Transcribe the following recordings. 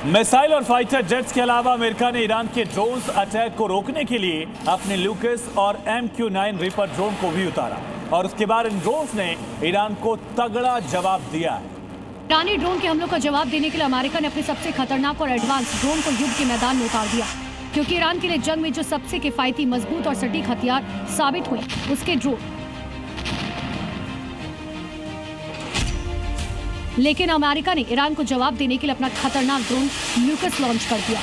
Missile और fighter jets के अलावा अमेरिका ने ईरान के ड्रोन्स अटैक को रोकने के लिए अपने लूकस और MQ-9 रीपर ड्रोन को भी उतारा और उसके बाद इन ड्रोन्स ने ईरान को तगड़ा जवाब दिया है। ईरानी ड्रोन के हमलों का जवाब देने के लिए अमेरिका ने अपने सबसे खतरनाक और एडवांस ड्रोन को युद्ध के मैदान में उतार दिया, क्योंकि ईरान के लिए जंग में जो सबसे किफायती, मजबूत और सटीक हथियार साबित हुए उसके ड्रोन। लेकिन अमेरिका ने ईरान को जवाब देने के लिए अपना खतरनाक ड्रोन लूकस लॉन्च कर दिया।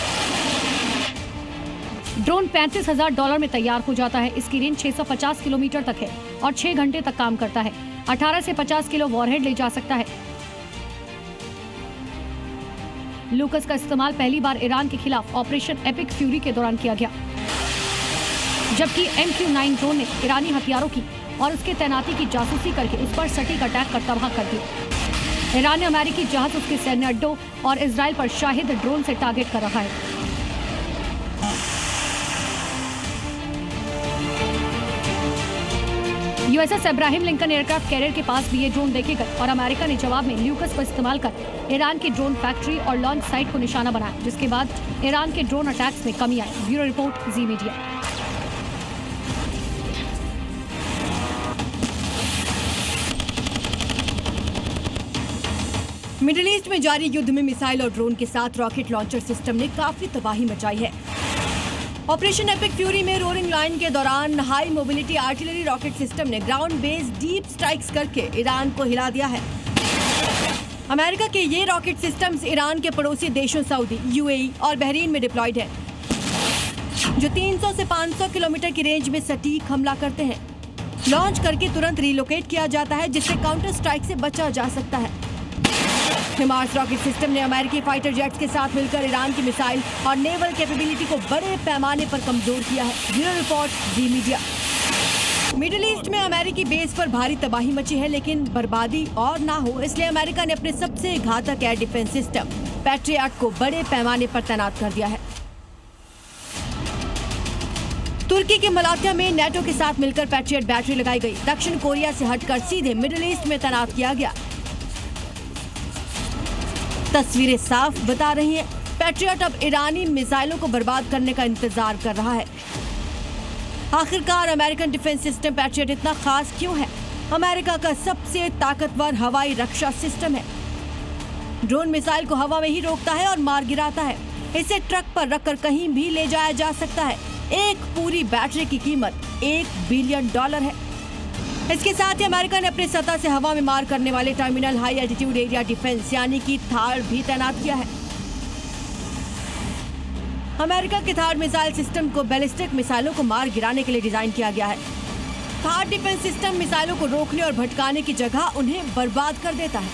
ड्रोन $35,000 में तैयार हो जाता है। इसकी रेंज 650 किलोमीटर तक है और 6 घंटे तक काम करता है। 18 से 50 किलो वॉरहेड ले जा सकता है। लूकस का इस्तेमाल पहली बार ईरान के खिलाफ ऑपरेशन एपिक फ्यूरी के दौरान किया गया, जबकि MQ-9 ड्रोन ने ईरानी हथियारों की और उसके तैनाती की जासूसी करके उस पर सटीक अटैक कर तबाह कर दिया। ईरान ने अमेरिकी जहाज, उसके सैन्य अड्डों और इजराइल पर शाहिद ड्रोन से टारगेट कर रहा है। USS Ibrahim Lincoln aircraft carrier के पास भी ये ड्रोन देखे गए और अमेरिका ने जवाब में ल्यूकस को इस्तेमाल कर ईरान की ड्रोन फैक्ट्री और लॉन्च साइट को निशाना बनाया, जिसके बाद ईरान के ड्रोन अटैक्स में कमी आई। ब्यूरो रिपोर्ट, जी मीडिया। मिडिल ईस्ट में जारी युद्ध में मिसाइल और ड्रोन के साथ रॉकेट लॉन्चर सिस्टम ने काफी तबाही मचाई है। ऑपरेशन एपिक फ्यूरी में रोरिंग लाइन के दौरान high mobility artillery rocket system ने ग्राउंड बेस डीप स्ट्राइक्स करके ईरान को हिला दिया है। अमेरिका के ये रॉकेट सिस्टम्स ईरान के पड़ोसी देशों सऊदी, UAE और बहरीन में डिप्लॉयड है, जो 300 से 500 किलोमीटर की रेंज में सटीक हमला करते हैं। लॉन्च करके तुरंत रिलोकेट किया जाता है, जिससे काउंटर स्ट्राइक से बचा जा सकता है। हिमार्स रॉकेट सिस्टम ने अमेरिकी फाइटर जेट्स के साथ मिलकर ईरान की मिसाइल और नेवल कैपेबिलिटी को बड़े पैमाने पर कमजोर किया है। ब्यूरो रिपोर्ट, जी मीडिया। मिडिल ईस्ट में अमेरिकी बेस पर भारी तबाही मची है, लेकिन बर्बादी और ना हो इसलिए अमेरिका ने अपने सबसे घातक एयर डिफेंस सिस्टम पैट्रियट को बड़े पैमाने पर तैनात कर दिया है। तुर्की के मलातिया में नेटो के साथ मिलकर पैट्रियट बैटरी लगाई गई। दक्षिण कोरिया से हटकर सीधे मिडिल ईस्ट में तैनात किया गया। तस्वीरें साफ बता रही हैं, पैट्रियट अब ईरानी मिसाइलों को बर्बाद करने का इंतजार कर रहा है। आखिरकार अमेरिकन डिफेंस सिस्टम पैट्रियट इतना खास क्यों है? अमेरिका का सबसे ताकतवर हवाई रक्षा सिस्टम है। ड्रोन मिसाइल को हवा में ही रोकता है और मार गिराता है। इसे ट्रक पर रखकर कहीं भी ले जाया जा सकता है। एक पूरी बैटरी की कीमत $1 बिलियन है। इसके साथ ही अमेरिका ने अपने सतह से हवा में मार करने वाले terminal high altitude area defence यानी कि थार भी तैनात किया है। अमेरिका के थार मिसाइल सिस्टम को बैलिस्टिक मिसाइलों को मार गिराने के लिए डिजाइन किया गया है। थार डिफेंस सिस्टम मिसाइलों को रोकने और भटकाने की जगह उन्हें बर्बाद कर देता है।